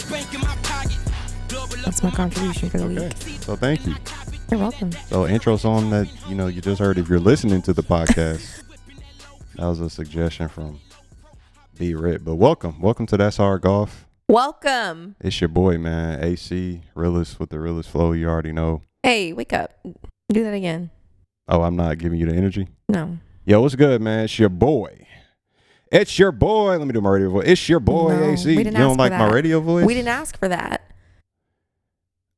That's my contribution for the week. So thank you. You're welcome. So intro song that you just heard if you're listening to the podcast. That was a suggestion from B-Ritt. But welcome to That's Hard Golf. Welcome. It's your boy, man, Acee, realist with the realest flow. You already know. Hey, wake up. Do that again. Oh, I'm not giving you the energy? No. Yo, what's good, man? It's your boy. It's your boy. Let me do my radio voice. It's your boy, No, Acee. we You didn't don't ask like for my that. radio voice? We didn't ask for that.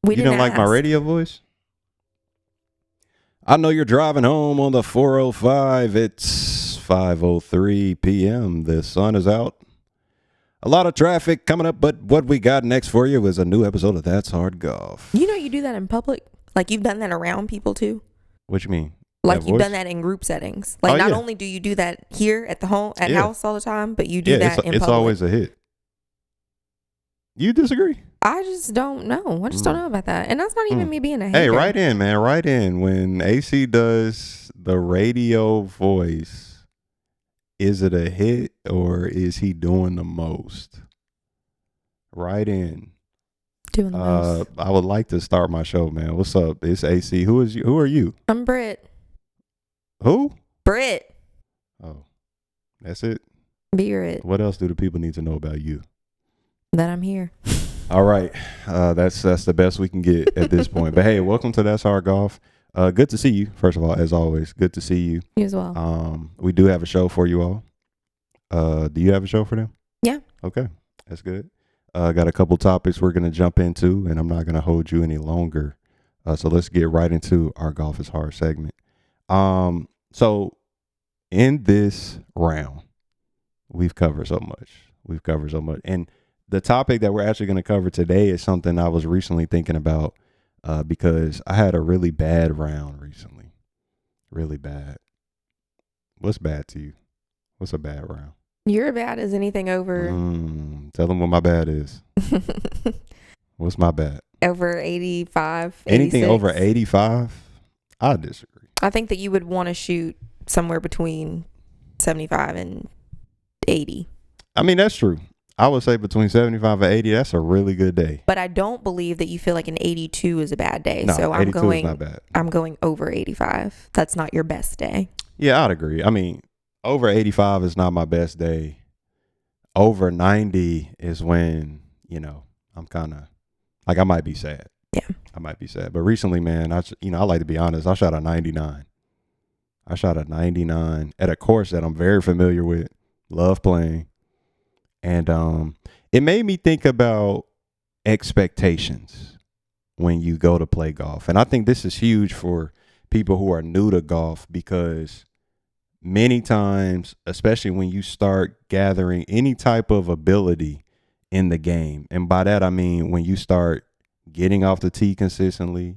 You don't like my radio voice? I know you're driving home on the 405. It's 5:03 p.m. The sun is out. A lot of traffic coming up, but what we got next for you is a new episode of That's Hard Golf. You know you do that in public? Like you've done that around people too? What you mean? Like That you've voice? done that in group settings. Like not yeah. only do you do that here at the Yeah. house all the time, but you do that in it's public. always a hit. You disagree? I just don't know. I just don't know about that. And that's not even me being a hater. Hey, write in, man. Write in. When AC does the radio voice, is it a hit or is he doing the most? Write in. Doing the most. I would like to start my show, man. What's up? It's AC. Who are you? I'm Britt. Who? Britt. Oh, that's it. B-Ritt. What else do the people need to know about you? That I'm here. All right. That's the best we can get at this point. But hey, welcome to That's Hard Golf. Good to see you. First of all, as always, good to see you. You as well. We do have a show for you all. Do you have a show for them? Yeah. Okay. That's good. Got a couple topics we're going to jump into, and I'm not going to hold you any longer. So let's get right into our Golf is Hard segment. So in this round, we've covered so much. And the topic that we're actually going to cover today is something I was recently thinking about because I had a really bad round recently. Really bad. What's bad to you? What's a bad round? You're bad as anything over Tell them what my bad is. What's my bad? over 85. Anything 86. over 85? I disagree. I think that you would want to shoot somewhere between 75 and 80. I mean, that's true. I would say between 75 and 80, that's a really good day. But I don't believe that you feel like an 82 is a bad day. No, so 82 is not bad. I'm going over 85. That's not your best day. Yeah, I'd agree. I mean, over 85 is not my best day. Over 90 is when, I'm kind of like, I might be sad. Yeah. I might be sad. But recently, man, I like to be honest, I shot a 99. I shot a 99 at a course that I'm very familiar with, love playing. And it made me think about expectations when you go to play golf. And I think this is huge for people who are new to golf because many times, especially when you start gathering any type of ability in the game, and by that I mean when you start getting off the tee consistently,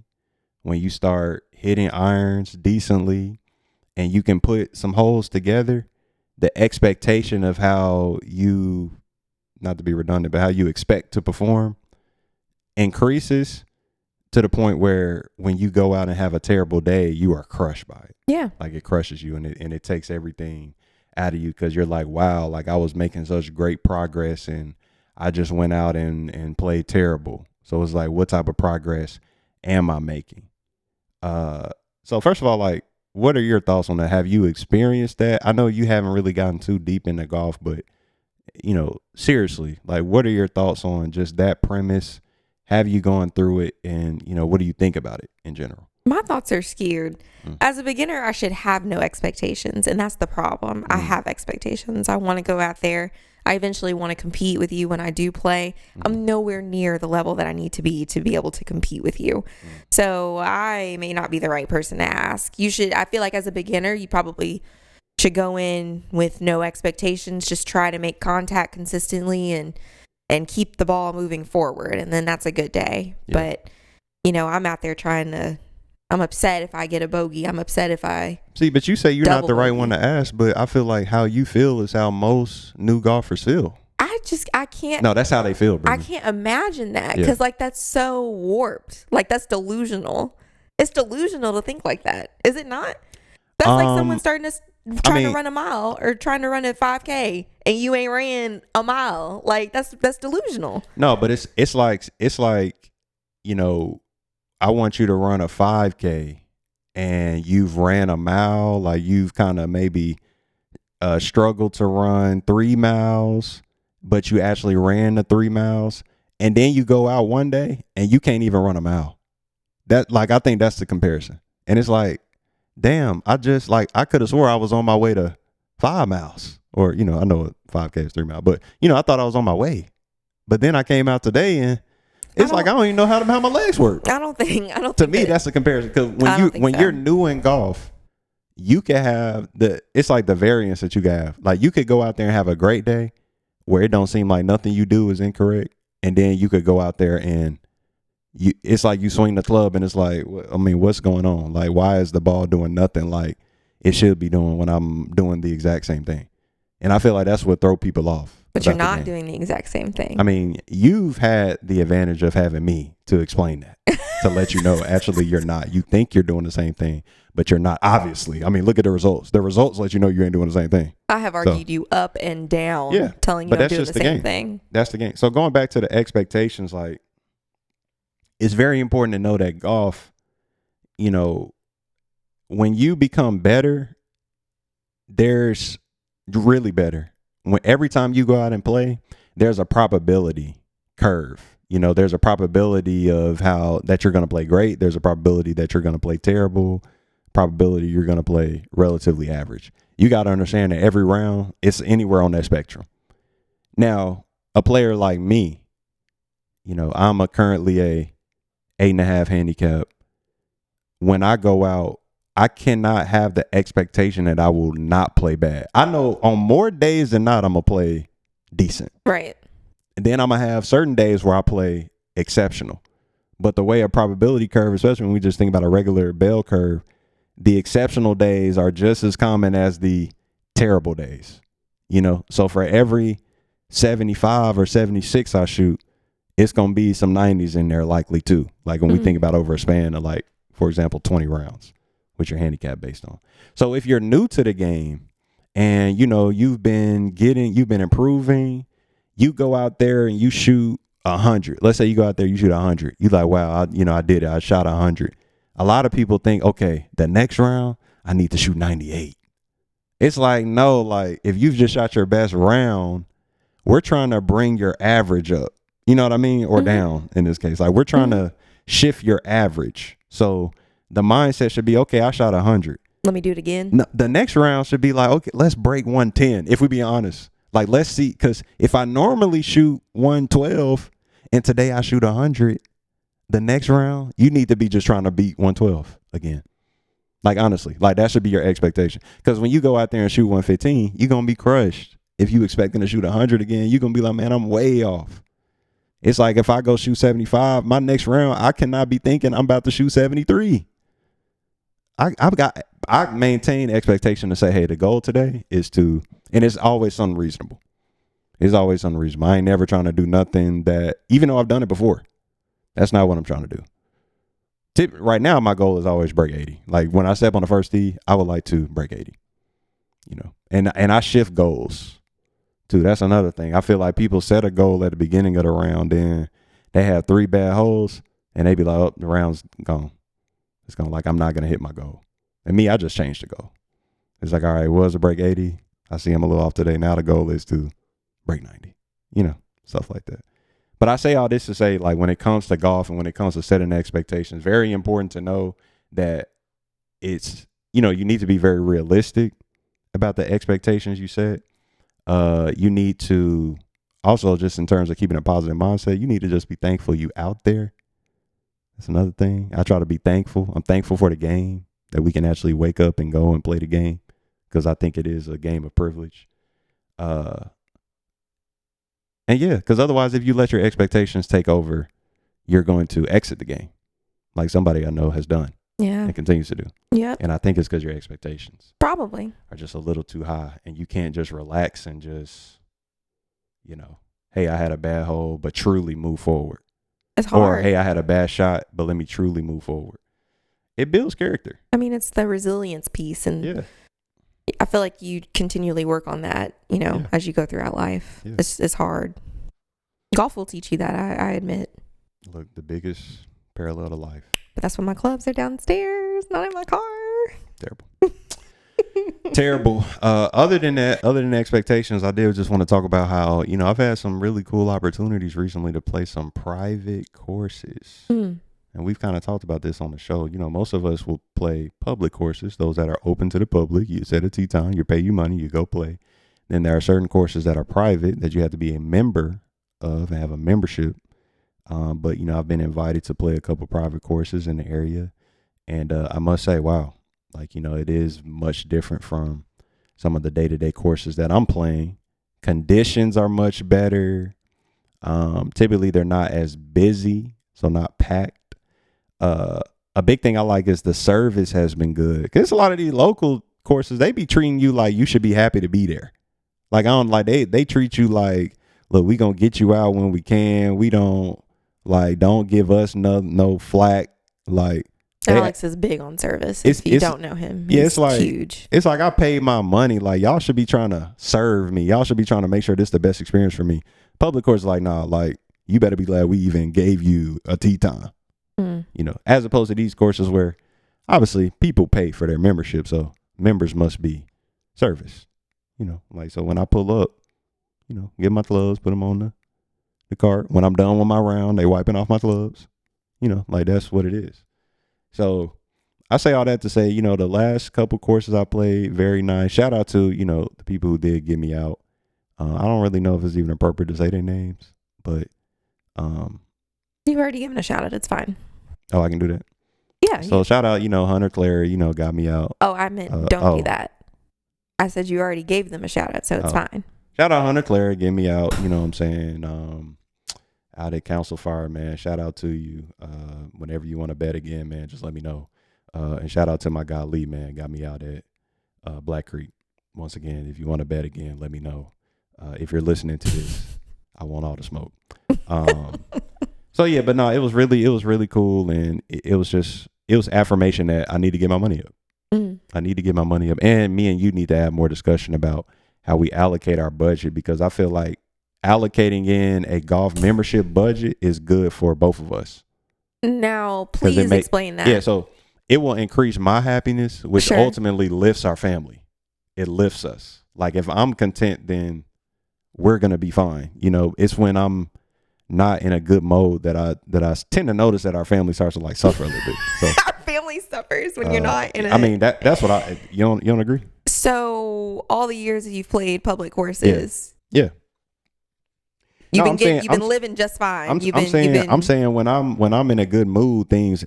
when you start hitting irons decently, and you can put some holes together, the expectation of how you, not to be redundant, but how you expect to perform increases to the point where when you go out and have a terrible day, you are crushed by it. Yeah. Like it crushes you and it takes everything out of you because you're like, wow, like I was making such great progress and I just went out and played terrible. So it's like, what type of progress am I making? So first of all, like, what are your thoughts on that? Have you experienced that? I know you haven't really gotten too deep into golf, but seriously, like, what are your thoughts on just that premise? Have you gone through it? And, what do you think about it in general? My thoughts are skewed. As a beginner, I should have no expectations. And that's the problem. I have expectations. I want to go out there. I eventually want to compete with you when I do play. I'm nowhere near the level that I need to be able to compete with you. So I may not be the right person to ask. I feel like as a beginner, you probably should go in with no expectations. Just try to make contact consistently and keep the ball moving forward. And then that's a good day. Yeah. But, I'm out there I'm upset if I get a bogey. I'm upset if I see, but you say you're not the right one to ask, but I feel like how you feel is how most new golfers feel. I can't. No, that's how they feel, bro. I can't imagine that because that's so warped. Like that's delusional. It's delusional to think like that. Is it not? That's like someone starting to trying to run a mile or trying to run a 5K and you ain't ran a mile. Like that's delusional. No, but it's like, you know, I want you to run a 5K and you've ran a mile, like you've kind of maybe struggled to run 3 miles, but you actually ran the 3 miles, and then you go out one day and you can't even run a mile. That, like, I think that's the comparison. And it's like, damn, I could have swore I was on my way to 5 miles, or, you know, I know 5K is 3 miles, but, you know, I thought I was on my way. But then I came out today and it's like, I don't even know how my legs work. I don't think to me, that's the comparison. Because when you're new in golf, you can have it's like the variance that you can have. Like, you could go out there and have a great day where it don't seem like nothing you do is incorrect. And then you could go out there and it's like you swing the club and it's like, I mean, what's going on? Like, why is the ball doing nothing like it should be doing when I'm doing the exact same thing? And I feel like that's what throw people off. But you're not doing the exact same thing. I mean, you've had the advantage of having me to explain that, to let you know, actually, you're not. You think you're doing the same thing, but you're not, obviously. I mean, look at the results. The results let you know you ain't doing the same thing. I have argued you up and down, telling you I'm doing the same thing. That's the game. So going back to the expectations, like, it's very important to know that golf, you know, when you become better, there's really better. When every time you go out and play, there's a probability curve. You know, there's a probability of that you're going to play great. There's a probability that you're going to play terrible. Probability you're going to play relatively average. You got to understand that every round, it's anywhere on that spectrum. Now, a player like me, you know, I'm currently a 8.5 handicap. When I go out, I cannot have the expectation that I will not play bad. I know on more days than not, I'm going to play decent. Right. And then I'm going to have certain days where I play exceptional. But the way a probability curve, especially when we just think about a regular bell curve, the exceptional days are just as common as the terrible days. You know, so for every 75 or 76 I shoot, it's going to be some 90s in there likely too. Like when we think about over a span of, like, for example, 20 rounds. Which your handicap based on. So if you're new to the game and, you know, you've been improving, you go out there and you shoot 100. Let's say you go out there, you shoot 100. You like, wow, I did it. I shot 100. A lot of people think, okay, the next round, I need to shoot 98. It's like, no, like, if you've just shot your best round, we're trying to bring your average up. You know what I mean? Or down in this case. Like, we're trying to shift your average. So the mindset should be, okay, I shot 100. Let me do it again. No, the next round should be like, okay, let's break 110. If we be honest, like, let's see, because if I normally shoot 112 and today I shoot 100, the next round you need to be just trying to beat 112 again. Like, honestly, like, that should be your expectation. Because when you go out there and shoot 115, you're gonna be crushed. If you expecting to shoot 100 again, you're gonna be like, man, I'm way off. It's like if I go shoot 75, my next round I cannot be thinking I'm about to shoot 73. I maintain expectation to say, hey, the goal today is to, and it's always unreasonable. It's always unreasonable. I ain't never trying to do nothing that, even though I've done it before, that's not what I'm trying to do. Right now, my goal is always break 80. Like, when I step on the first tee, I would like to break 80, you know, and I shift goals too. That's another thing. I feel like people set a goal at the beginning of the round, then they have 3 bad holes and they be like, oh, the round's gone. It's going to, like, I'm not going to hit my goal. And me, I just changed the goal. It's like, all right, was a break 80. I see I'm a little off today. Now the goal is to break 90, you know, stuff like that. But I say all this to say, like, when it comes to golf and when it comes to setting expectations, very important to know that it's, you know, you need to be very realistic about the expectations you set. You need to also, just in terms of keeping a positive mindset, you need to just be thankful you out there. That's another thing. I try to be thankful. I'm thankful for the game, that we can actually wake up and go and play the game, because I think it is a game of privilege. And yeah, because otherwise, if you let your expectations take over, you're going to exit the game, like somebody I know has done. Yeah. And continues to do. Yeah. And I think it's because your expectations probably are just a little too high, and you can't just relax and just, you know, hey, I had a bad hole, but truly move forward. It's hard. Or, hey, I had a bad shot, but let me truly move forward. It builds character. I mean, it's the resilience piece. And yeah, feel like you continually work on that, as you go throughout life. Yeah. It's hard. Golf will teach you that, I admit. Look, the biggest parallel to life. But that's when my clubs are downstairs, not in my car. Terrible. Terrible. Other than expectations, I did just want to talk about how, I've had some really cool opportunities recently to play some private courses. And we've kind of talked about this on the show. Most of us will play public courses, those that are open to the public. You set a tee time, you pay you money, you go play. Then there are certain courses that are private that you have to be a member of and have a membership. But, I've been invited to play a couple private courses in the area. And I must say, wow, it is much different from some of the day-to-day courses that I'm playing. Conditions are much better. Typically, they're not as busy, so not packed. A big thing I like is the service has been good. Because a lot of these local courses, they be treating you like you should be happy to be there. They treat you like, look, we gonna get you out when we can. We don't give us no flack. Alex is big on service. If you don't know him, he's huge. It's like I paid my money. Y'all should be trying to serve me. Y'all should be trying to make sure this is the best experience for me. Public course is nah, you better be glad we even gave you a tee time. As opposed to these courses where obviously people pay for their membership, so members must be serviced. So when I pull up, get my clubs, put them on the cart. When I'm done with my round, they wiping off my clubs. That's what it is. So I say all that to say, the last couple courses I played, very nice. Shout out to, the people who did get me out. I don't really know if it's even appropriate to say their names, but you've already given a shout out. It's fine. Oh, I can do that? Yeah. So shout out, Hunter Clary, got me out. Oh, I meant don't do that. I said you already gave them a shout out, so it's fine. Shout out Hunter Clary, get me out, what I'm saying? Out at Council Fire, man. Shout out to you. Whenever you want to bet again, man, just let me know. And shout out to my guy Lee, man, got me out at Black Creek. Once again, if you want to bet again, let me know. If you're listening to this, I want all the smoke. So yeah, but no, it was really cool, and it was affirmation that I need to get my money up. I need to get my money up, and me and you need to have more discussion about how we allocate our budget, because I feel like allocating in a golf membership budget is good for both of us. Now, please explain that. Yeah, so it will increase my happiness, which ultimately lifts our family. It lifts us. If I'm content, then we're gonna be fine. It's when I'm not in a good mode that I tend to notice that our family starts to suffer a little bit. So our family suffers when you're not in that's what you don't agree? So all the years that you've played public courses. Yeah. You've been living just fine. I'm saying when I'm in a good mood, things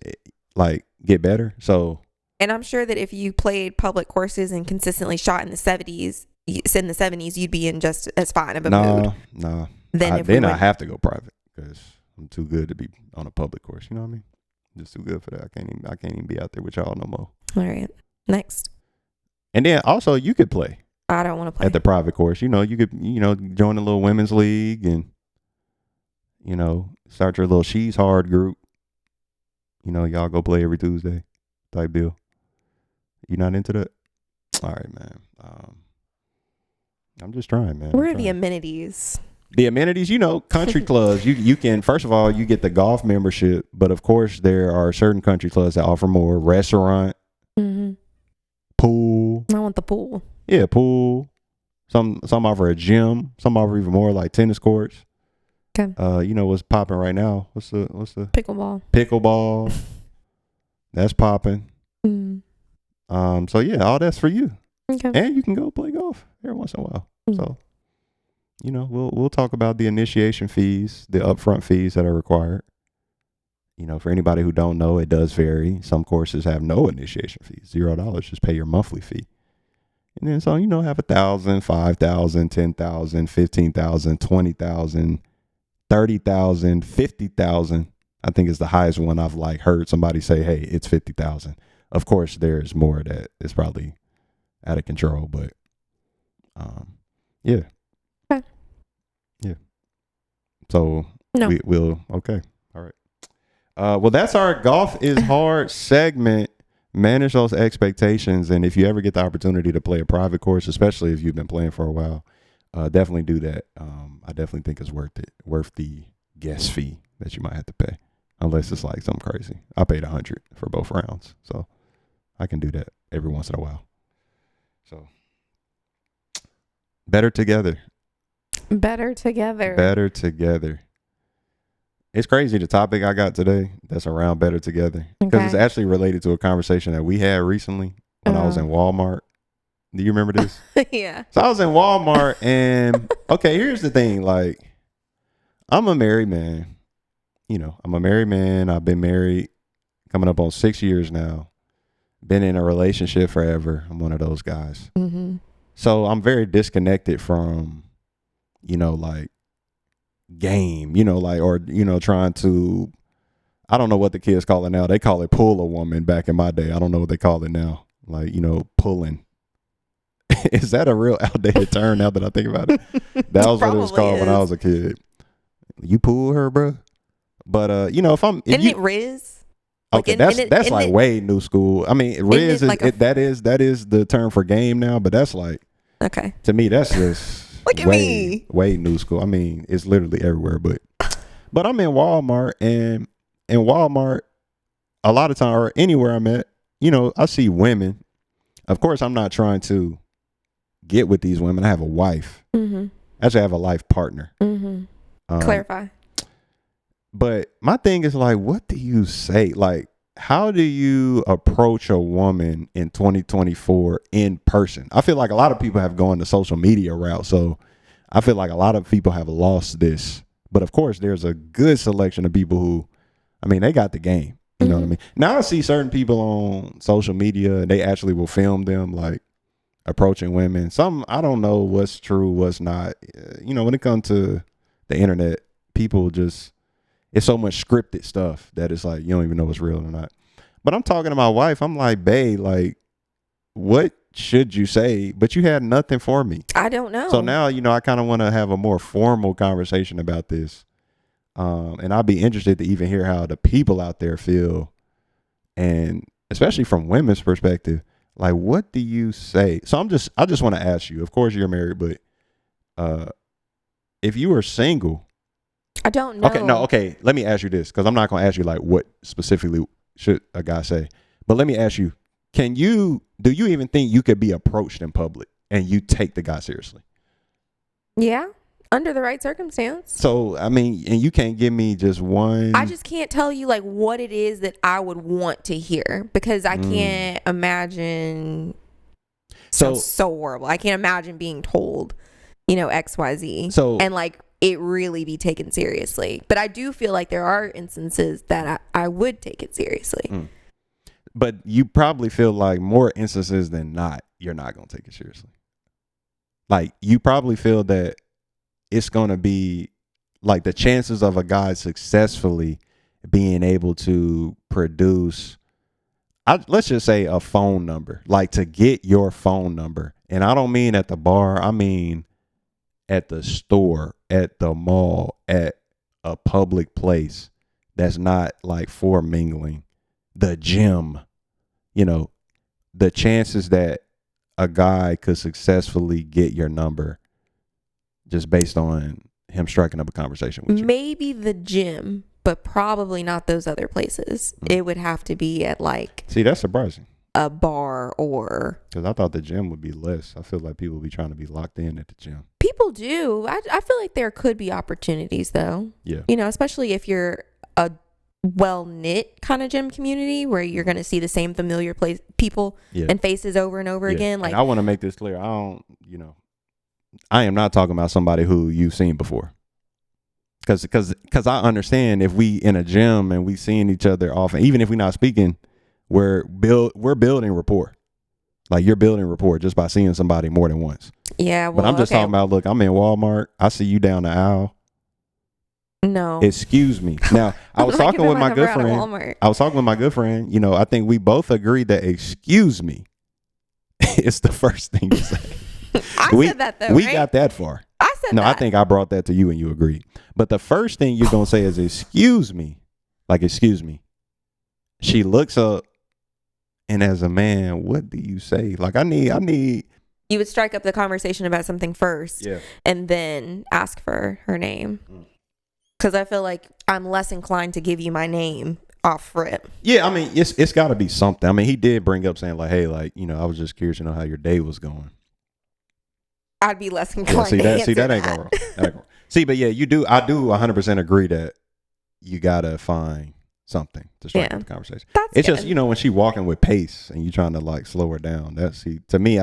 get better. So, and I'm sure that if you played public courses and consistently shot in the 70s, you'd be in just as fine of a mood. Nah. Then I have to go private because I'm too good to be on a public course. You know what I mean? Just too good for that. I can't even be out there with y'all no more. All right. Next. And then also you could play. I don't want to play at the private course. You could join a little women's league and start your little She's Hard group. Y'all go play every Tuesday type deal. You not into that? All right, man. I'm just trying, man. Where are the amenities? The amenities, country clubs. You can, first of all, you get the golf membership, but of course there are certain country clubs that offer more. Restaurant, pool. I want the pool. Yeah, pool. Some offer a gym. Some offer even more, like tennis courts. Okay. What's popping right now? What's the pickleball? Pickleball. That's popping. So yeah, all that's for you. Okay. And you can go play golf every once in a while. So, we'll talk about the initiation fees, the upfront fees that are required. For anybody who don't know, it does vary. Some courses have no initiation fees, $0. Just pay your monthly fee. And then so, have 1,000, 5,000, 10,000, 15,000, 20,000, 30,000, 50,000. I think is the highest one I've heard somebody say, hey, it's 50,000. Of course, there's more that is probably out of control, but yeah. Okay. Yeah. So no. we'll okay. All right. Well, that's our Golf is Hard segment. manage those expectations. And if you ever get the opportunity to play a private course, especially if you've been playing for a while, definitely do that. I definitely think it's worth the guest fee that you might have to pay, unless it's like something crazy. I paid $100 for both rounds, so I can do that every once in a while. So better together. Better together. Better together. It's crazy the topic I got today that's around better together, because it's actually related to a conversation that we had recently when I was in Walmart. Do you remember this? Yeah. So I was in Walmart and okay, here's the thing. Like, I'm a married man. You know, I'm a married man. I've been married coming up on 6 years now. Been in a relationship forever. I'm one of those guys. Mm-hmm. So I'm very disconnected from, you know, like game, you know, like, or, you know, trying to, I don't know what the kids call it now. They call it pull a woman back in my day. I don't know what they call it now. Like, you know, pulling. Is that a real outdated term now that I think about it? That was what it was called when I was a kid. You pull her, bro. But you know, if Isn't it Riz? Okay, that's like way new school. I mean, Riz is like that is the term for game now, but that's like, okay, to me that's just look at me, way new school. I mean, it's literally everywhere. But I'm in Walmart, and in Walmart, a lot of time or anywhere I'm at, you know, I see women. Of course, I'm not trying to get with these women. I have a wife. Mm-hmm. Actually, I have a life partner. Mm-hmm. Clarify. But my thing is like, what do you say? Like, how do you approach a woman in 2024 in person? I feel like a lot of people have gone the social media route. So I feel like a lot of people have lost this. But of course, there's a good selection of people who, I mean, they got the game. You know what I mean? Now I see certain people on social media and they actually will film them like approaching women. Some, I don't know what's true, what's not. You know, when it comes to the internet, people just, it's so much scripted stuff that it's like, you don't even know what's real or not. But I'm talking to my wife. I'm like, babe, like, what should you say? But you had nothing for me. I don't know. So now, you know, I kind of want to have a more formal conversation about this. And I'll be interested to even hear how the people out there feel. And especially from women's perspective, like, what do you say? So I just want to ask you, of course you're married, but if you were single, I don't know. Okay. Let me ask you this, because I'm not going to ask you like what specifically should a guy say. But let me ask you, do you even think you could be approached in public and you take the guy seriously? Yeah, under the right circumstance. So, I mean, and you can't give me just one. I just can't tell you like what it is that I would want to hear, because I can't imagine. So horrible. I can't imagine being told, you know, XYZ. So, and like, it really be taken seriously. But I do feel like there are instances that I would take it seriously. But you probably feel like more instances than not, you're not going to take it seriously. Like, you probably feel that it's going to be like the chances of a guy successfully being able to produce, let's just say a phone number, like to get your phone number. And I don't mean at the bar. I mean at the store, at the mall, at a public place that's not like for mingling, the gym, you know, the chances that a guy could successfully get your number just based on him striking up a conversation with you. Maybe the gym, but probably not those other places. It would have to be at like, see, that's surprising, a bar, or, because I thought the gym would be less. I feel like people be trying to be locked in at the gym. People do. I feel like there could be opportunities though. Yeah. You know, especially if you're a well-knit kind of gym community where you're going to see the same familiar people and faces over and over again. Like, and I want to make this clear. I am not talking about somebody who you've seen before. Because I understand if we in a gym and we seeing each other often, even if we're not speaking, we're building rapport. Like, you're building rapport just by seeing somebody more than once. Yeah, well, but I'm just talking about, look, I'm in Walmart. I see you down the aisle. No. Excuse me. Now, I was talking with my good friend. I was talking with my good friend. You know, I think we both agreed that excuse me is the first thing you say. I said that though, We right? got that far. I said no, that. I think I brought that to you and you agreed. But the first thing you're going to say is excuse me. Like, excuse me. She looks up And as a man, what do you say? Like, I need. You would strike up the conversation about something first, Yeah. and then ask for her name. Because I feel like I'm less inclined to give you my name off rip. Yeah, I mean, it's got to be something. I mean, he did bring up saying like, hey, like, you know, I was just curious to know how your day was going. I'd be less inclined See to that? answer See that ain't gonna roll. That ain't gonna. See, but yeah, I do 100% agree that you gotta find something to strike up the conversation. It's good. just, you know, when she walking with pace and you trying to like slow her down. To me,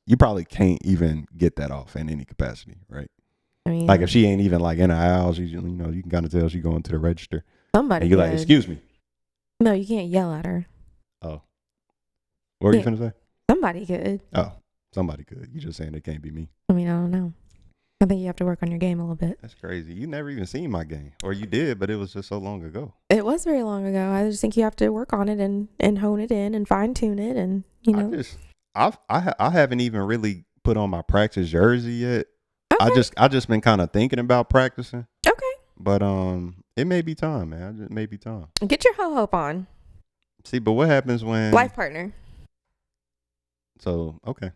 you probably can't even get that off in any capacity, right? I mean, like if she ain't even like in the aisle, you know, you can kind of tell she going to the register. Somebody. And you're like, excuse me. No, you can't yell at her. Oh, what are you finna say? Somebody could. Oh, somebody could. You just saying it can't be me. I mean, I don't know. I think you have to work on your game a little bit. That's crazy. You never even seen my game, or you did, but it was just so long ago. It was very long ago. I just think you have to work on it and hone it in and fine tune it, and you know. I haven't even really put on my practice jersey yet. Okay. I just been kind of thinking about practicing. Okay. But it may be time, man. It may be time. Get your ho-hop on. See, but what happens when life partner? So okay,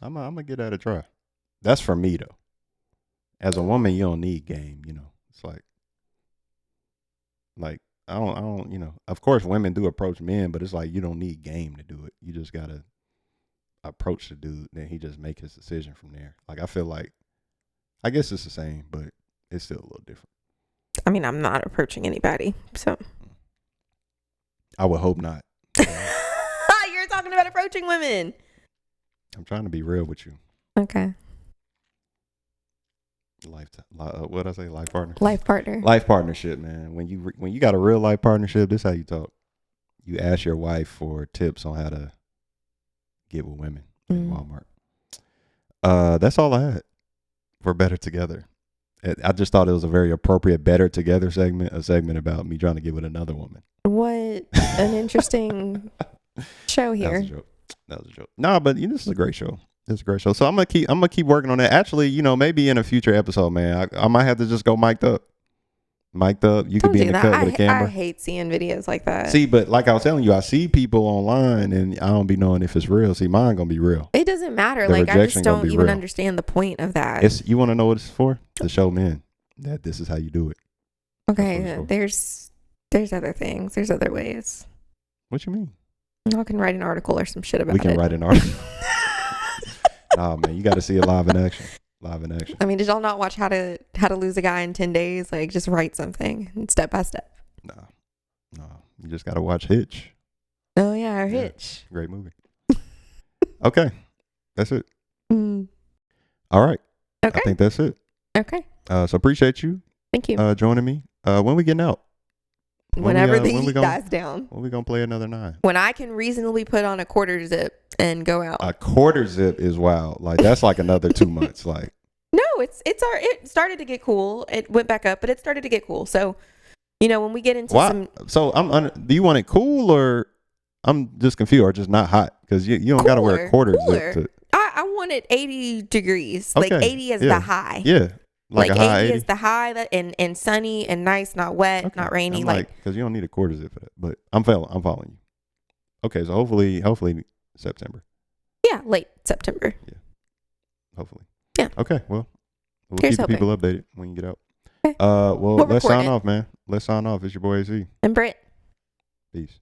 I'm gonna give that a try. That's for me though. As a woman, you don't need game. You know, it's like I don't. You know, of course, women do approach men, but it's like you don't need game to do it. You just gotta approach the dude, then he just make his decision from there. Like I feel like, I guess it's the same, but it's still a little different. I mean, I'm not approaching anybody, so I would hope not. You're talking about approaching women. I'm trying to be real with you. Okay. What I say? Life partner. Life partner. Life partnership, man. When you got a real life partnership, this is how you talk. You ask your wife for tips on how to get with women in Walmart. That's all I had for Better Together. I just thought it was a very appropriate Better Together segment, a segment about me trying to get with another woman. What an interesting show here. That was a joke. Nah, but this is a great show. It's a great show. So I'm gonna keep working on that. Actually, you know, maybe in a future episode, man, I might have to just go mic'd up. You could be in the cut with a camera. I hate seeing videos like that. See, but like I was telling you, I see people online and I don't be knowing if it's real. See, mine gonna be real. It doesn't matter. Like I just don't even understand the point of that. You want to know what it's for? To show men that this is how you do it. Okay, there's other things. There's other ways. What you mean? I can write an article or some shit about it. We can write an article. Nah, man, you got to see it live in action. Live in action. I mean, did y'all not watch How to Lose a Guy in 10 Days? Like, just write something step by step. No, you just got to watch Hitch. Oh yeah, Hitch. Great movie. Okay, that's it. Mm. All right. Okay. I think that's it. Okay. So appreciate you. Thank you. Joining me. When we getting out? Whenever the heat dies down. When we gonna play another 9? When I can reasonably put on a quarter zip and go out. A quarter zip is wild. Like that's like another 2 months. Like no, it started to get cool. It went back up, but it started to get cool. So, you know, when we get into some. So do you want it cool or I'm just confused or just not hot because you don't gotta wear a quarter zip. I want it 80 degrees. Okay. Like 80 is the high. Yeah. Like a high 80 is the high and sunny and nice, not wet, not rainy. Like because you don't need a quarter zip for that. But I'm following you. Okay, so hopefully September. Yeah, late September. Yeah, hopefully. Yeah. Okay, well, we'll keep the people updated when you get out. Okay. Well, let's sign off, man. Let's sign off. It's your boy Acee and Britt. Peace.